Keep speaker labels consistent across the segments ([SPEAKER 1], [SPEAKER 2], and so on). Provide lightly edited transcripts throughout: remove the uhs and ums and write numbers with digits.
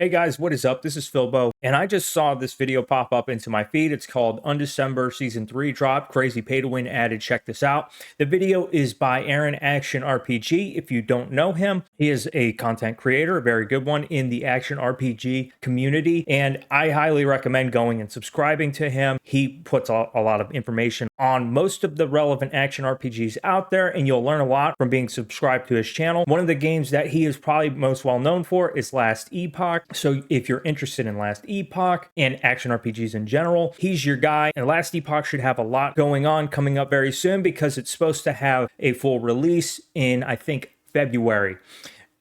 [SPEAKER 1] Hey guys, what is up? This is Philbo, and I just saw this video pop up into my feed. It's called Undecember Season 3 Drop, Crazy Pay to Win added. Check this out. The video is by Aaron Action RPG. If you don't know him, he is a content creator, a very good one in the action RPG community, and I highly recommend going and subscribing to him. He puts a lot of information on most of the relevant action RPGs out there, and you'll learn a lot from being subscribed to his channel. One of the games that he is probably most well known for is Last Epoch. So if you're interested in Last Epoch and action RPGs in general, he's your guy. And Last Epoch should have a lot going on coming up very soon because it's supposed to have a full release in, I think, February.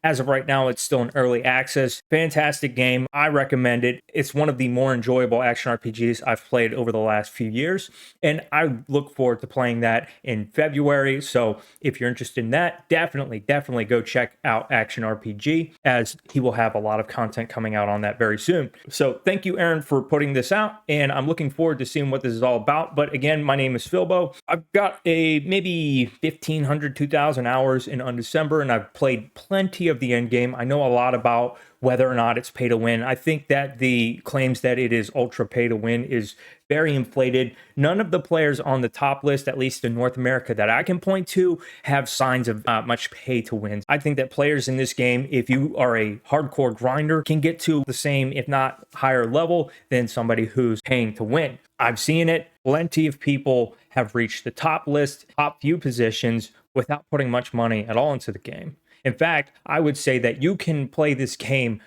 [SPEAKER 1] As of right now, it's still in early access. Fantastic game. I recommend it. It's one of the more enjoyable action RPGs I've played over the last few years, and I look forward to playing that in February. So if you're interested in that, definitely go check out Action RPG, as he will have a lot of content coming out on that very soon. So thank you, Aaron, for putting this out, and I'm looking forward to seeing what this is all about. But again, my name is Philbo. I've got a maybe 1,500, 2,000 hours in Undecember, and I've played plenty of the end game. I know a lot about whether or not it's pay to win. I think that the claims that it is ultra pay to win is very inflated. None of the players on the top list, at least in North America that I can point to, have signs of much pay to win. I think that players in this game, if you are a hardcore grinder, can get to the same, if not higher level than somebody who's paying to win. I've seen it. Plenty of people have reached the top list, top few positions without putting much money at all into the game. In fact, I would say that you can play this game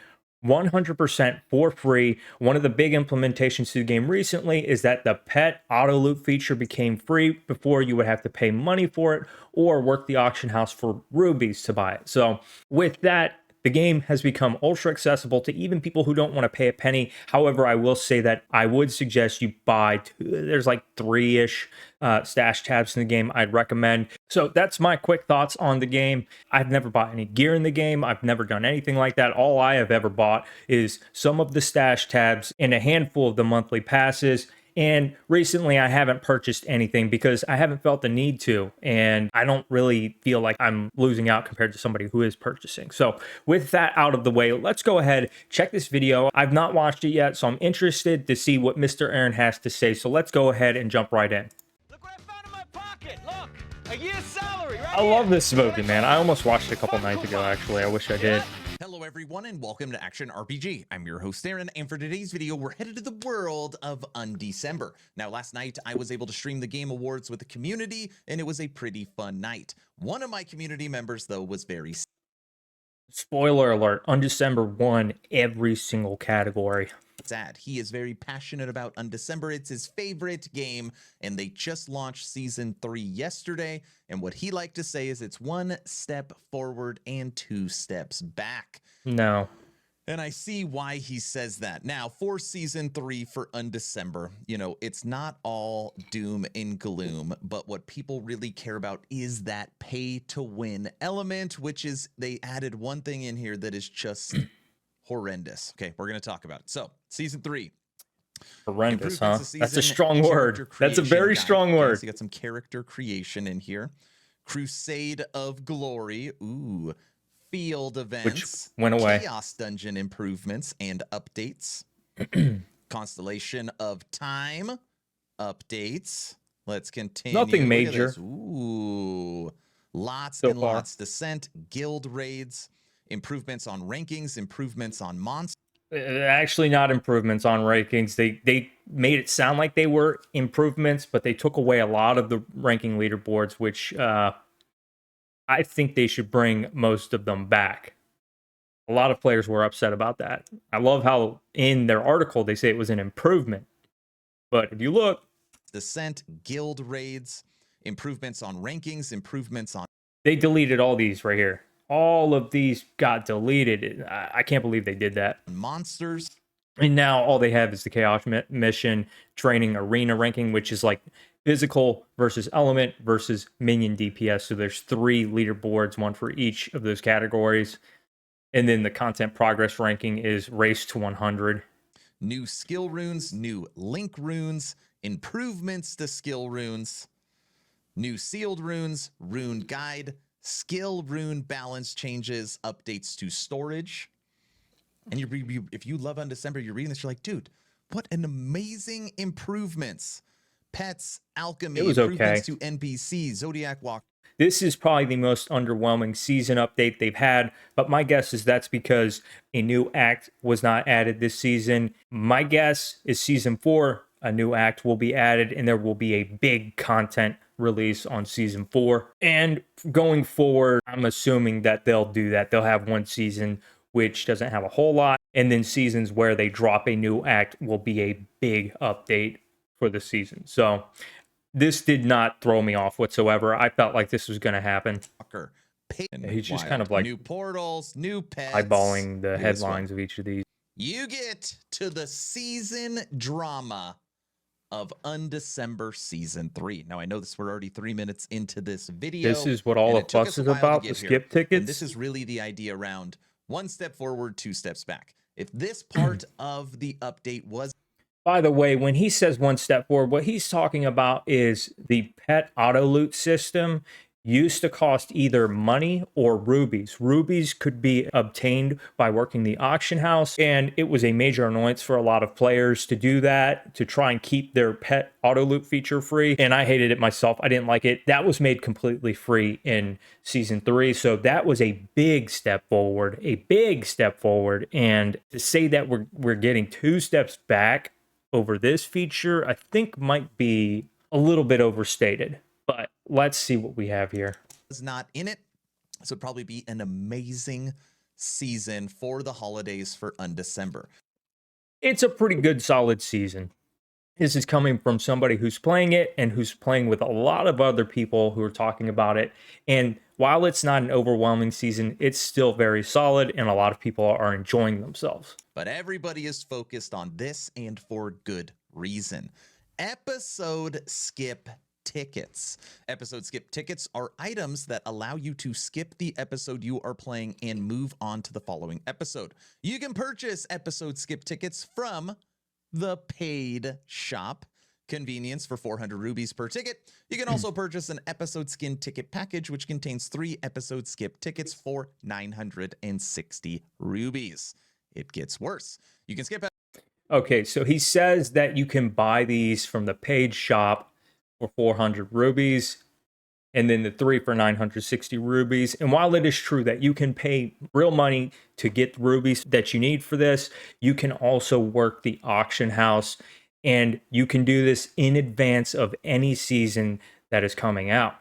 [SPEAKER 1] 100% for free. One of the big implementations to the game recently is that the pet auto loot feature became free. Before, you would have to pay money for it or work the auction house for rubies to buy it. So with that, the game has become ultra accessible to even people who don't want to pay a penny. However, I will say that I would suggest you buy there's like 3-ish stash tabs in the game I'd recommend. So that's my quick thoughts on the game. I've never bought any gear in the game. I've never done anything like that. All I have ever bought is some of the stash tabs and a handful of the monthly passes. And recently I haven't purchased anything because I haven't felt the need to, and I don't really feel like I'm losing out compared to somebody who is purchasing. So with that out of the way, let's go ahead, check this video. I've not watched it yet, so I'm interested to see what Mr. Aaron has to say. So let's go ahead and jump right in.
[SPEAKER 2] Look what I found in my pocket. Look, a year's salary right
[SPEAKER 1] I love
[SPEAKER 2] here.
[SPEAKER 1] this movie, man. I almost watched it a couple nights ago, actually. I wish I did.
[SPEAKER 3] Hello everyone and welcome to Action RPG. I'm your host Aaron, and for today's video we're headed to the world of Undecember. Now last night I was able to stream the Game Awards with the community and it was a pretty fun night. One of my community members though was very
[SPEAKER 1] Spoiler alert, Undecember won every single category.
[SPEAKER 3] sad. He is very passionate about Undecember. It's his favorite game, and they just launched Season 3 yesterday, and what he liked to say is it's 1 step forward and 2 steps back.
[SPEAKER 1] No.
[SPEAKER 3] And I see why he says that. Now, for Season 3 for Undecember, you know, it's not all doom and gloom, but what people really care about is that pay-to-win element, which is they added one thing in here that is just horrendous. Okay, we're going to talk about it. So, Season 3.
[SPEAKER 1] Horrendous, huh? That's a strong word. That's a very strong word.
[SPEAKER 3] So you got some character creation in here. Crusade of Glory. Ooh. Field events.
[SPEAKER 1] Which went away.
[SPEAKER 3] Chaos Dungeon improvements and updates. Constellation of Time updates. Let's continue.
[SPEAKER 1] Nothing major.
[SPEAKER 3] Ooh. Lots
[SPEAKER 1] So
[SPEAKER 3] and
[SPEAKER 1] far.
[SPEAKER 3] lots. Descent. Guild raids. Improvements on rankings. Improvements on monsters.
[SPEAKER 1] Actually, not improvements on rankings. They made it sound like they were improvements, but they took away a lot of the ranking leaderboards, which I think they should bring most of them back. A lot of players were upset about that. I love how in their article they say it was an improvement, but if you look,
[SPEAKER 3] Descent. Guild raids. Improvements on rankings. Improvements on...
[SPEAKER 1] they deleted all these right here. All of these got deleted. I can't believe they did that.
[SPEAKER 3] monsters.
[SPEAKER 1] And now all they have is the Chaos Mission Training Arena ranking, which is like physical versus element versus minion DPS. So there's 3 leaderboards, one for each of those categories. And then the content progress ranking is race to 100.
[SPEAKER 3] New skill runes, new link runes, improvements to skill runes, new sealed runes, rune guide, skill rune balance changes, updates to storage, And if you love Undecember, you're reading this, you're like, dude, what an amazing improvements. Pets, alchemy,
[SPEAKER 1] It was
[SPEAKER 3] improvements
[SPEAKER 1] okay.
[SPEAKER 3] to NPCs, Zodiac Walk.
[SPEAKER 1] This is probably the most underwhelming season update they've had, but my guess is that's because a new act was not added this season. My guess is season 4, a new act will be added, and there will be a big content release on season 4. And going forward, I'm assuming that they'll do that. They'll have one season which doesn't have a whole lot, and then seasons where they drop a new act will be a big update for the season. So this did not throw me off whatsoever. I felt like this was going to happen. He's just kind of like
[SPEAKER 3] new portals, new pets.
[SPEAKER 1] eyeballing the headlines of each of these.
[SPEAKER 3] You get to the season drama of Undecember season 3. Now I know this, we're already 3 minutes into this video.
[SPEAKER 1] This is what all the fuss is about, the skip tickets.
[SPEAKER 3] And this is really the idea around 1 step forward, 2 steps back. If this part of the update was...
[SPEAKER 1] By the way, when he says 1 step forward, what he's talking about is the pet auto loot system used to cost either money or rubies. Rubies could be obtained by working the auction house, and it was a major annoyance for a lot of players to do that, to try and keep their pet auto loot feature free, and I hated it myself. I didn't like it. That was made completely free in season 3, so that was a big step forward, and to say that we're getting 2 steps back over this feature, I think might be a little bit overstated. But let's see what we have here.
[SPEAKER 3] Is not in it. This would probably be an amazing season for the holidays for Undecember.
[SPEAKER 1] It's a pretty good, solid season. This is coming from somebody who's playing it and who's playing with a lot of other people who are talking about it. And while it's not an overwhelming season, it's still very solid and a lot of people are enjoying themselves.
[SPEAKER 3] But everybody is focused on this, and for good reason. Episode skip tickets. Episode skip tickets are items that allow you to skip the episode you are playing and move on to the following episode. You can purchase episode skip tickets from the paid shop. Convenience for 400 rubies per ticket. You can also purchase an episode skin ticket package, which contains 3 episode skip tickets for 960 rubies. It gets worse. You can skip.
[SPEAKER 1] Okay, so he says that you can buy these from the paid shop for 400 rubies, and then the 3 for 960 rubies. And while it is true that you can pay real money to get the rubies that you need for this, you can also work the auction house, and you can do this in advance of any season that is coming out.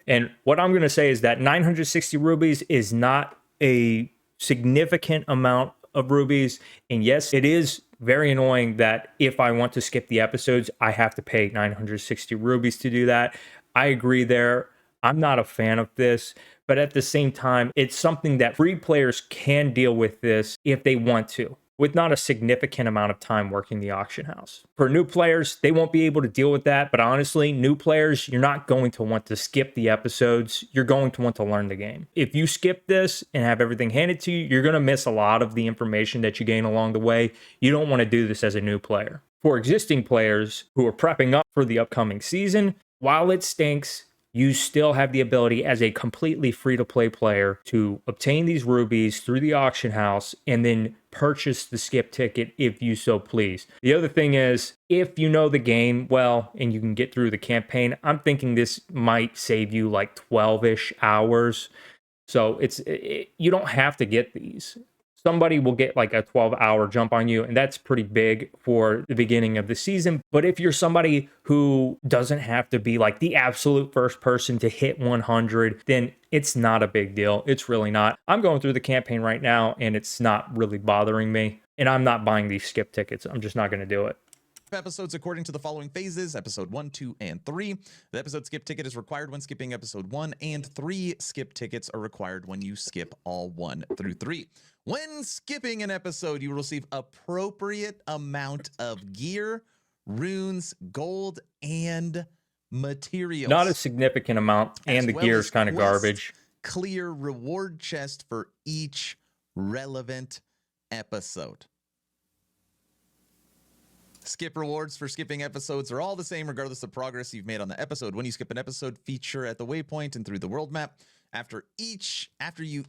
[SPEAKER 1] And what I'm going to say is that 960 rubies is not a significant amount of rubies. And yes, it is very annoying that if I want to skip the episodes, I have to pay 960 rubies to do that. I agree there. I'm not a fan of this, but at the same time, it's something that free players can deal with this if they want to, with not a significant amount of time working the auction house. For new players, they won't be able to deal with that, but honestly, new players, you're not going to want to skip the episodes. You're going to want to learn the game. If you skip this and have everything handed to you, you're going to miss a lot of the information that you gain along the way. You don't want to do this as a new player. For existing players who are prepping up for the upcoming season, while it stinks, you still have the ability as a completely free-to-play player to obtain these rubies through the auction house and then purchase the skip ticket if you so please. The other thing is, if you know the game well and you can get through the campaign, I'm thinking this might save you like 12-ish hours. So you don't have to get these. Somebody will get like a 12-hour jump on you, and that's pretty big for the beginning of the season. But if you're somebody who doesn't have to be like the absolute first person to hit 100, then it's not a big deal. It's really not. I'm going through the campaign right now, and it's not really bothering me. And I'm not buying these skip tickets. I'm just not going to do it.
[SPEAKER 3] Episodes according to the following phases: episode 1, 2, and 3. The episode skip ticket is required when skipping episode 1, and 3 skip tickets are required when you skip all 1 through 3. When skipping an episode, you will receive appropriate amount of gear, runes, gold, and materials.
[SPEAKER 1] Not a significant amount, and the gear is kind of garbage.
[SPEAKER 3] Clear reward chest for each relevant episode. Skip rewards for skipping episodes are all the same regardless of progress you've made on the episode. When you skip an episode, feature at the waypoint and through the world map. After you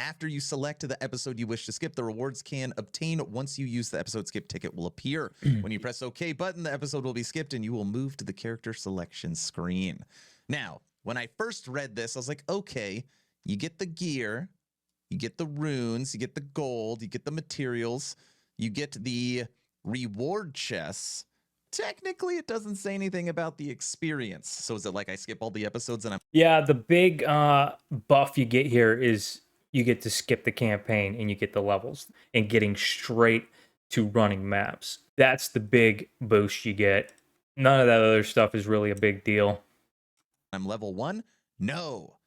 [SPEAKER 3] After you select the episode you wish to skip, the rewards can obtain once you use the episode skip ticket will appear. When you press OK button, the episode will be skipped and you will move to the character selection screen. Now, when I first read this, I was like, okay, you get the gear, you get the runes, you get the gold, you get the materials, you get the reward chests. Technically, it doesn't say anything about the experience. So is it like I skip all the episodes and I'm...
[SPEAKER 1] Yeah, the big buff you get here is you get to skip the campaign and you get the levels and getting straight to running maps. That's the big boost you get. None of that other stuff is really a big deal.
[SPEAKER 3] I'm level 1? No.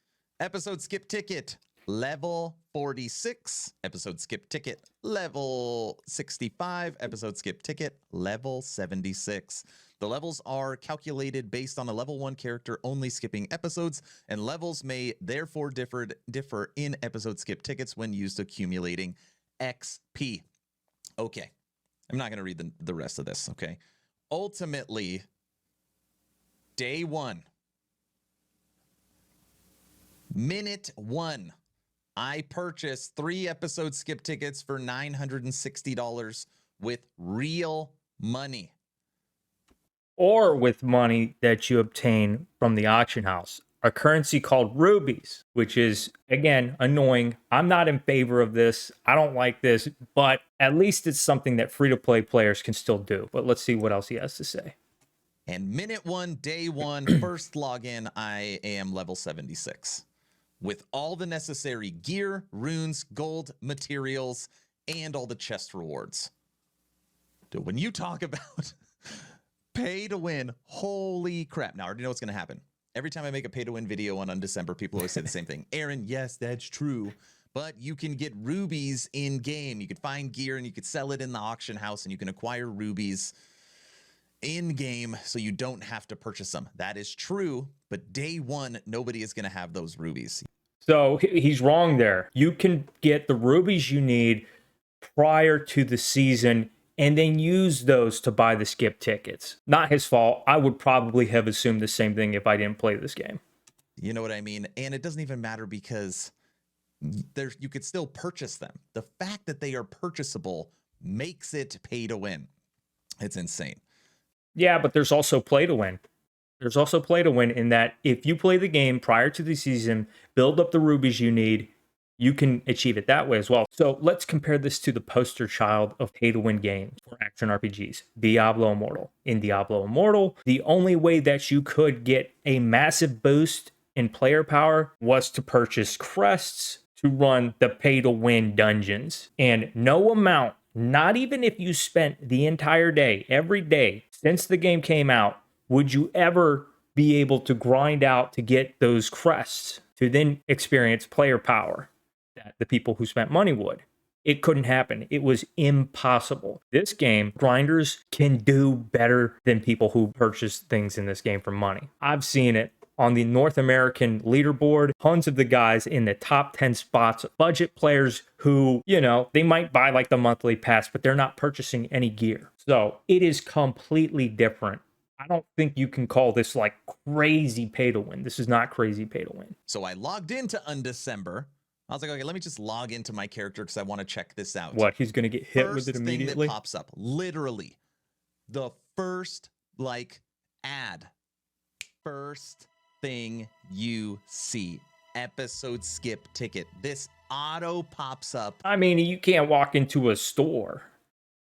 [SPEAKER 3] Episode skip ticket, level 46. Episode skip ticket, level 65. Episode skip ticket, level 76. The levels are calculated based on a level 1 character only skipping episodes, and levels may therefore differ in episode skip tickets when used accumulating XP. Okay. I'm not going to read the rest of this, okay? Ultimately, day 1. Minute 1, I purchased 3 episode skip tickets for $960 with real money.
[SPEAKER 1] Or with money that you obtain from the auction house. A currency called rubies, which is, again, annoying. I'm not in favor of this. I don't like this, but at least it's something that free-to-play players can still do. But let's see what else he has to say.
[SPEAKER 3] And minute 1, day 1, first login, I am level 76. With all the necessary gear, runes, gold, materials, and all the chest rewards. Dude, when you talk about pay to win, holy crap. Now, I already know what's going to happen. Every time I make a pay to win video on Undecember, people always say the same thing. Aaron, yes, that's true. But you can get rubies in game. You could find gear and you could sell it in the auction house and you can acquire rubies in game so you don't have to purchase them. That is true. But day 1, nobody is going to have those rubies.
[SPEAKER 1] So he's wrong there. You can get the rubies you need prior to the season and then use those to buy the skip tickets. Not his fault. I would probably have assumed the same thing if I didn't play this game.
[SPEAKER 3] You know what I mean? And it doesn't even matter because you could still purchase them. The fact that they are purchasable makes it pay to win. It's insane.
[SPEAKER 1] Yeah, but there's also play to win. There's also play to win in that if you play the game prior to the season, build up the rubies you need, you can achieve it that way as well. So let's compare this to the poster child of pay-to-win games for action RPGs, Diablo Immortal. In Diablo Immortal, the only way that you could get a massive boost in player power was to purchase crests to run the pay-to-win dungeons. And no amount, not even if you spent the entire day, every day, since the game came out, would you ever be able to grind out to get those crests to then experience player power that the people who spent money would. It couldn't happen. It was impossible. This game, grinders can do better than people who purchase things in this game for money. I've seen it on the North American leaderboard. Tons of the guys in the top 10 spots, budget players who, they might buy like the monthly pass, but they're not purchasing any gear. So it is completely different. I don't think you can call this like crazy pay to win. This is not crazy pay to win.
[SPEAKER 3] So I logged into Undecember. I was like, okay, let me just log into my character because I want to check this out.
[SPEAKER 1] What, he's going to get hit with it immediately?
[SPEAKER 3] First thing that pops up, literally, the first, ad. First thing you see, episode skip ticket. This auto pops up.
[SPEAKER 1] I mean, you can't walk into a store.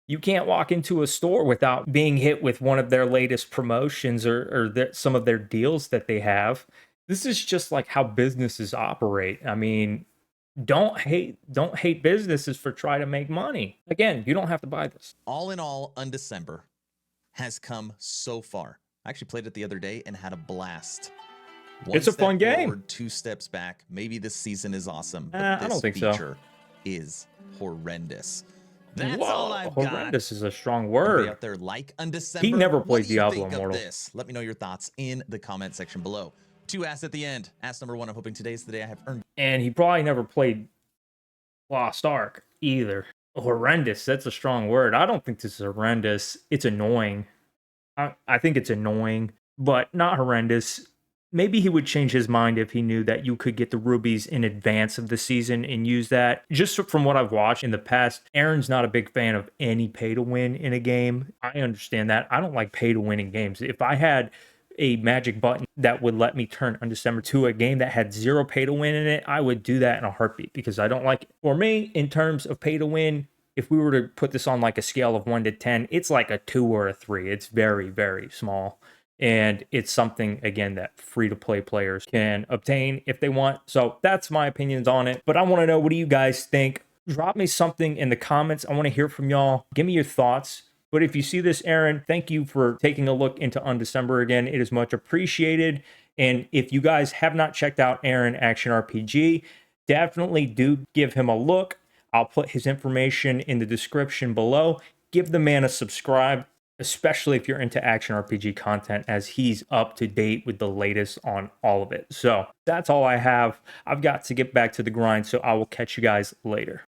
[SPEAKER 1] You can't walk into a store without being hit with one of their latest promotions or some of their deals that they have. This is just like how businesses operate. I mean, don't hate businesses for trying to make money. Again, you don't have to buy this.
[SPEAKER 3] All in all, Undecember has come so far. I actually played it the other day and had a blast.
[SPEAKER 1] It's a fun game.
[SPEAKER 3] Forward, 2 steps back. Maybe this season is awesome, but
[SPEAKER 1] I don't think
[SPEAKER 3] feature is horrendous. That's
[SPEAKER 1] Whoa,
[SPEAKER 3] all I've got.
[SPEAKER 1] horrendous is a strong word.
[SPEAKER 3] Out there like Undecember.
[SPEAKER 1] He never played
[SPEAKER 3] what do you
[SPEAKER 1] Diablo
[SPEAKER 3] think
[SPEAKER 1] Immortal.
[SPEAKER 3] Of this? Let me know your thoughts in the comment section below. 2 asks at the end. Ask number 1. I'm hoping today's the day I have earned.
[SPEAKER 1] And he probably never played Lost Ark either. Horrendous. That's a strong word. I don't think this is horrendous. It's annoying. I think it's annoying, but not horrendous. maybe he would change his mind if he knew that you could get the rubies in advance of the season and use that. Just from what I've watched in the past, Aaron's not a big fan of any pay to win in a game. I understand that. I don't like pay to win in games. If I had a magic button that would let me turn Undecember to a game that had 0 pay to win in it, I would do that in a heartbeat because I don't like it. For me, in terms of pay to win, if we were to put this on like a scale of 1 to 10, it's like a 2 or a 3. It's very, very small. And it's something, again, that free-to-play players can obtain if they want. So that's my opinions on it. But I want to know, what do you guys think? Drop me something in the comments. I want to hear from y'all. Give me your thoughts. But if you see this, Aaron, thank you for taking a look into Undecember again. It is much appreciated. And if you guys have not checked out Aaron Action RPG, definitely do give him a look. I'll put his information in the description below. Give the man a subscribe, especially if you're into action RPG content, as he's up to date with the latest on all of it. So that's all I have. I've got to get back to the grind, so I will catch you guys later.